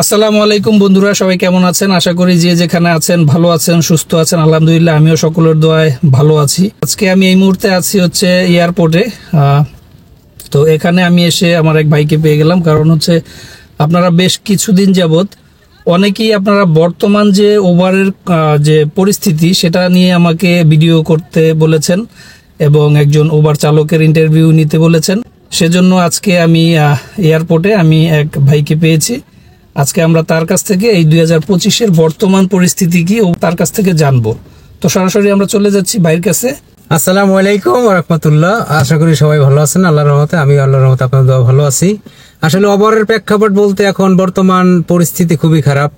আসসালামু আলাইকুম বন্ধুরা, সবাই কেমন আছেন? আশা করি যে যেখানে আছেন ভালো আছেন, সুস্থ আছেন। আলহামদুলিল্লাহ, আমিও সকলের দোয়ায় ভালো আছি। আজকে আমি এই মুহূর্তে আছি হচ্ছে এয়ারপোর্টে। তো এখানে আমি এসে আমার এক ভাইকে পেয়ে গেলাম। কারণ হচ্ছে আপনারা বেশ কিছুদিন যাবত অনেকেই আপনারা বর্তমান যে ওভারের যে পরিস্থিতি সেটা নিয়ে আমাকে ভিডিও করতে বলেছেন এবং একজন ওভার চালকের ইন্টারভিউ নিতে বলেছেন। সেজন্য আজকে আমি এয়ারপোর্টে আমি এক ভাইকে পেয়েছি। আজকে আমরা তার কাছ থেকে এই 2025-এর বর্তমান পরিস্থিতি কি ও তার কাছ থেকে জানবো। তো সরাসরি আমরা চলে যাচ্ছি ভাইয়ের কাছে। আসসালামু আলাইকুম ওয়া রাহমাতুল্লাহ। আশা করি সবাই ভালো আছেন আল্লাহর রহমতে। আমি আল্লাহর রহমতে আপনাদের দোয়া ভালো আছি। আসলে ওভারের প্রেক্ষাপট বলতে এখন বর্তমান পরিস্থিতি খুবই খারাপ।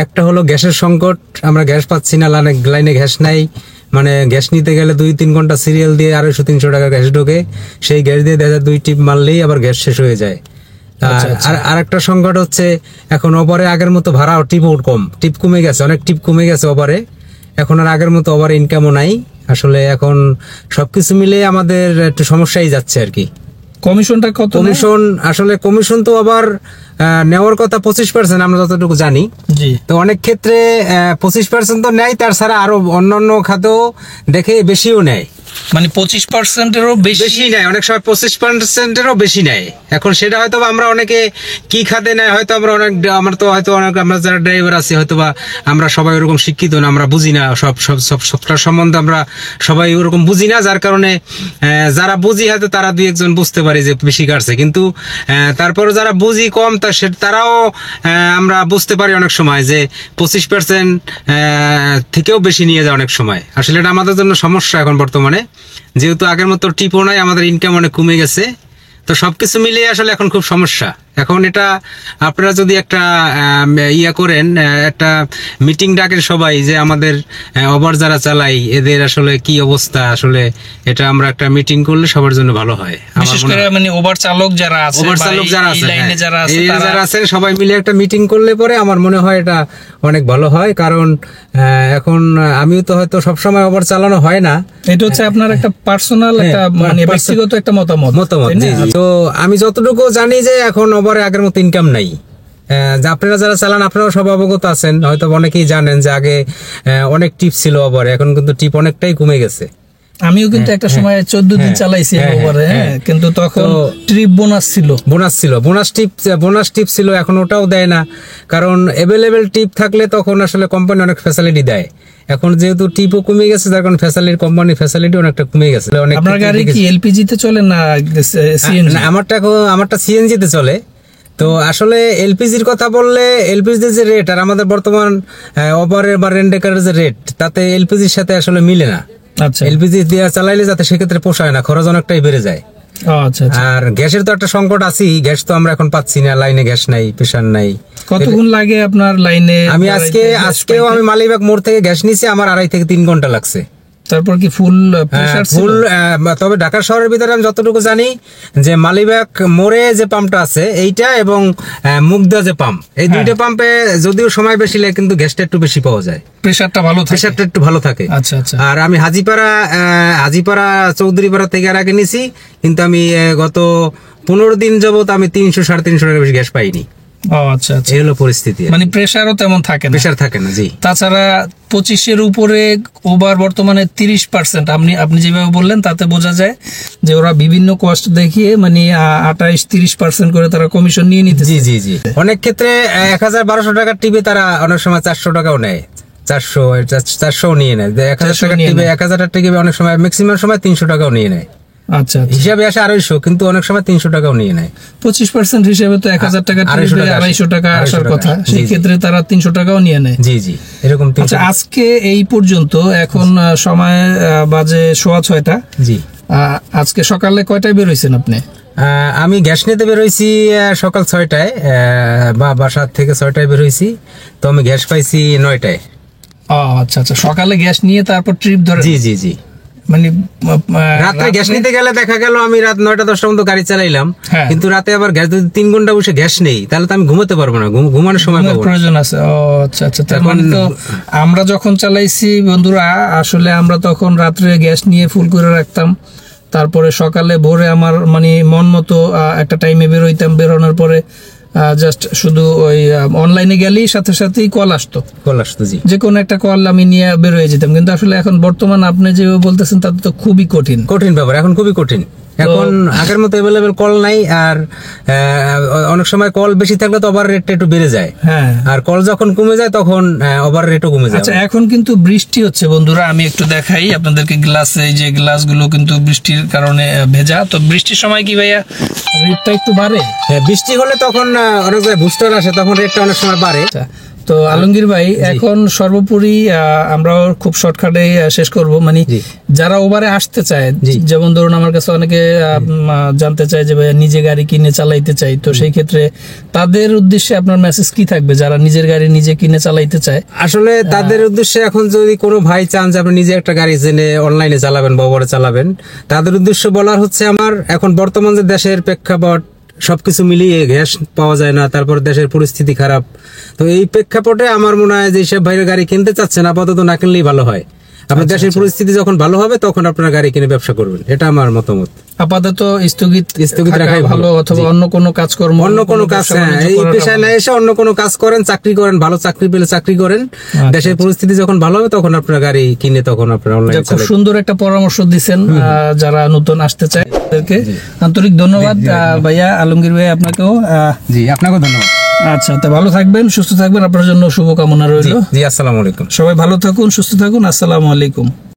একটা হলো গ্যাসের সংকট, আমরা গ্যাস পাচ্ছি না, লাইনে গ্যাস নাই। মানে গ্যাস নিতে গেলে 2-3 ঘন্টা সিরিয়াল দিয়ে 250-300 টাকা গ্যাস ঢোকে। সেই গ্যাস দিয়ে 2 টিপ মারলেই আবার গ্যাস শেষ হয়ে যায়। আর একটা সংকট হচ্ছে এখন ওভারে আগের মতো ভাড়াও টিপ কমে গেছে, অনেক টিপ কমে গেছে ওভারে। এখন আর আগের মতো ওভারে ইনকামও নাই। আসলে এখন সবকিছু মিলে আমাদের একটু সমস্যাই যাচ্ছে আর কি। কমিশনটা কত? কমিশন তো আবার নেওয়ার কথা 25%, আমরা যতটুকু জানি। তো অনেক ক্ষেত্রে 25% তো নেয়, তার ছাড়া আরো অন্যান্য খাতেও দেখে বেশিও নেয়। মানে 25%-এরও বেশি নেয়, অনেক সময় 25%-এরও বেশি নেয়। এখন সেটা হয়তো আমরা অনেকে কি খাতে নেয় হয়তো আমরা যারা ড্রাইভার আছি হয়তো বা আমরা সবাই ওরকম শিক্ষিত না, আমরা বুঝি না সবটার সম্বন্ধে, আমরা সবাই ওরকম বুঝি না। যার কারণে যারা বুঝি হয়তো তারা 2-1 জন বুঝতে পারে যে বেশি কাটছে, কিন্তু তারপরে যারা বুঝি কম তারাও আমরা বুঝতে পারি অনেক সময় যে 25% থেকেও বেশি নিয়ে যায় অনেক সময়। আসলে এটা আমাদের জন্য সমস্যা এখন বর্তমানে, যেহেতু আগের মতো টিপও নাই, আমাদের ইনকাম অনেক কমে গেছে। তো সবকিছু মিলিয়ে আসলে এখন খুব সমস্যা। এখন এটা আপনারা যদি একটা করেন, একটা মিটিং ডাকেন সবাই যে আমাদের ওভার যারা চালাই এদের আসলে কি অবস্থা, আসলে এটা আমরা একটা মিটিং করলে সবার জন্য ভালো হয়। বিশেষ করে মানে ওভার চালক যারা আছেন সবাই মিলে একটা মিটিং করলে পরে আমার মনে হয় এটা অনেক ভালো হয়। কারণ এখন আমিও তো হয়তো সবসময় ওভার চালানো হয় না। এটা হচ্ছে আপনার একটা পার্সোনাল একটা মানে ব্যক্তিগত একটা মতামত। তো আমি যতটুকু জানি যে এখন ওভারে আগের মতো ইনকাম নাই। আপনারা যারা চালান আপনারাও সব অবগত আছেন, হয়তো অনেকেই জানেন যে আগে অনেক টিপ ছিল ওভারে, এখন কিন্তু টিপ অনেকটাই কমে গেছে। আমিও কিন্তু একটা সময় 14 দিন চালাইছি ওভারে, কিন্তু তখন ট্রিপ বোনাস ছিল বোনাস টিপ ছিল। এখন ওটাও দেয় না, কারণ এভেলেবেল টিপ থাকলে তখন আসলে কোম্পানি অনেক ফ্যাসিলিটি দেয়। এখন যেহেতু টিপও কমে গেছে, যার কারণে কোম্পানির ফ্যাসিলিটি অনেকটা কমে গেছে। আপনার গাড়ি কি এলপিজি তে চলে না সিএনজি? আমারটা সিএনজি তে চলে। তো আসলে এলপিজির কথা বললে, এলপিজির যে রেট আর আমাদের বর্তমান ওভারের বা রেন্টেকারের যে রেট, তাতে এলপিজির সাথে আসলে মিলে না। এলপিজি দিয়ে চালাইলে যাতে সেক্ষেত্রে পোষায় না, খরচ অনেকটাই বেড়ে যায়। আর গ্যাসের তো একটা সংকট আছে, গ্যাস তো আমরা এখন পাচ্ছি না, লাইনে গ্যাস নাই, প্রেসার নাই। কতক্ষণ লাগে আপনার লাইনে? আমি আজকেও আমি মালিবাগ মোড় থেকে গ্যাস নিয়েছি, আমার 2.5 থেকে 3 ঘন্টা লাগছে। তারপর কি ফুল? তবে ঢাকা শহরের ভিতরে আমি যতটুকু জানি যে মালিবাগ মোড়ে যে পাম্পটা আছে এইটা এবং মুগদা যে পাম্প, এই দুইটা পাম্পে যদিও সময় বেশি লাগে কিন্তু গ্যাসটা একটু বেশি পাওয়া যায়, প্রেসারটা একটু ভালো থাকে। আচ্ছা। আর আমি হাজিপাড়া চৌধুরীপাড়া থেকে আর আগে নিছি, কিন্তু আমি গত 15 দিন যাবত আমি 300-350 টাকা বেশি গ্যাস পাইনি। আচ্ছা। এই হলো পরিস্থিতি। মানে প্রেসারও তেমন থাকে না। প্রেসার থাকে না, জি। তাছাড়া 25-এর উপরে ওভার বর্তমানে 30%। আপনি যেভাবে বললেন তাতে বোঝা যায় যে ওরা বিভিন্ন কস্ট দেখিয়ে মানে 28-30% করে তারা কমিশন নিয়ে নিতে। জি। অনেক ক্ষেত্রে 1000-1200 টাকার টিপে তারা অনেক সময় 400 টাকাও নেয়, 400 নিয়ে নেয়। 1000 টাকার টিপে 1000 টাকা টিপে অনেক সময় ম্যাক্সিমাম সময় 300 টাকাও নিয়ে নেয়। আচ্ছা। হিসাবে আসে 250, কিন্তু অনেক সময় 300 টাকাও নিয়ে নেয়। 25% হিসেবে তো 1000 টাকা 250 টাকা আসার কথা, সেই ক্ষেত্রে তারা 300 টাকাও নিয়ে নেয়। জি এরকম। আচ্ছা, আজকে এই পর্যন্ত এখন সময় বাজে 6:15। জি। আজকে সকালে কয়টায় বের হইছেন আপনি? আমি গ্যাস নিতে বের হইছি সকাল 6টায়, বা বাসা থেকে 6টায় বের হইছি। তো আমি গ্যাস পাইছি 9টায়। আচ্ছা। সকালে গ্যাস নিয়ে তারপর ট্রিপ ধরে? জি। মানে রাত্রে গ্যাস নিতে গেলে দেখা গেল আমি রাত 9টা-10টা পর্যন্ত গাড়ি চালাইলাম, কিন্তু রাতে আবার গ্যাস যদি 3 ঘন্টা বসে গ্যাস নেই তাহলে তো আমি ঘুমাতে পারবো না, ঘুমানোর সময় প্রয়োজন আছে। আচ্ছা। তার মানে তো আমরা যখন চালাইছি বন্ধুরা, আসলে আমরা তখন রাত্রে গ্যাস নিয়ে ফুল করে রাখতাম, তারপরে সকালে ভোরে আমার মানে মন মতো একটা টাইমে বেরোইতাম। বেরোনোর পরে জাস্ট শুধু ওই অনলাইনে গেলেই সাথে সাথেই কল আসতো, কল আসতো, জি। যে কোনো একটা কল আমি নিয়ে বের হয়ে যেতাম। কিন্তু আসলে এখন বর্তমান আপনি যেভাবে বলতেছেন তাতে তো খুবই কঠিন ব্যাপার, এখন খুবই কঠিন। এখন আগের মতো অ্যাভেলেবেল কল নাই, আর অনেক সময় কল বেশি থাকলে তো ওভার রেটটা একটু বেড়ে যায়, হ্যাঁ। আর কল যখন কমে যায় তখন ওভার রেটও কমে যায়। আচ্ছা, এখন কিন্তু বৃষ্টি হচ্ছে বন্ধুরা, আমি একটু দেখাই আপনাদেরকে গ্লাসে, এই যে গ্লাসগুলো কিন্তু বৃষ্টির কারণে ভেজা। তো বৃষ্টির সময় কি ভাইয়া রেটটা একটু বাড়ে? হ্যাঁ, বৃষ্টি হলে তখন অনেক জায়গায় বুস্টার আসে, তখন রেটটা অনেক সময় বাড়ে। তো আলমগীর ভাই, এখন সর্বোপরি আমরা খুব শর্টকাটে শেষ করব, মানে যারা ওভারে আসতে চায়, যেমন ধরুন আমার কাছে অনেকে জানতে চায় যে ভাইয়া নিজে গাড়ি কিনে চালাইতে চাই, তো সেই ক্ষেত্রে তাদের উদ্দেশ্যে আপনার মেসেজ কি থাকবে যারা নিজের গাড়ি নিজে কিনে চালাইতে চায়? আসলে তাদের উদ্দেশ্যে এখন যদি কোনো ভাই চান যে আপনি নিজে একটা গাড়ি জেনে অনলাইনে চালাবেন বা ওভারে চালাবেন, তাদের উদ্দেশ্য বলার হচ্ছে, আমার এখন বর্তমান যে দেশের প্রেক্ষাপট সবকিছু মিলিয়ে গ্যাস পাওয়া যায় না, তারপর দেশের পরিস্থিতি খারাপ, তো এই প্রেক্ষাপটে আমার মনে হয় যে সব ভাইরা গাড়ি কিনতে চাচ্ছেন আপাতত না কিনলেই ভালো হয়। আপনার দেশের পরিস্থিতি যখন ভালো হবে তখন আপনারা গাড়ি কিনে ব্যবসা করবেন, এটা আমার মতামত। আপাতত স্থগিত রাখাই ভালো, অথবা অন্য কোনো কাজকর্ম, অন্য কোনো কাজ, এই পেশায় না এসে অন্য কোনো কাজ করেন, চাকরি করেন, ভালো চাকরি পেলে চাকরি করেন। দেশের পরিস্থিতি যখন ভালো হবে তখন আপনারা গাড়ি কিনে তখন আপনারা অনলাইনে খুব সুন্দর একটা পরামর্শ দিচ্ছেন যারা নতুন আসতে চায় তাদেরকে। আন্তরিক ধন্যবাদ ভাইয়া, আলমগীর ভাই আপনাকেও। জি, আপনাকেও ধন্যবাদ। আচ্ছা, তো ভালো থাকবেন, সুস্থ থাকবেন, আপনার জন্য শুভকামনা রইল। জি, আসসালামু আলাইকুম। সবাই ভালো থাকুন, সুস্থ থাকুন, আসসালামু আলাইকুম।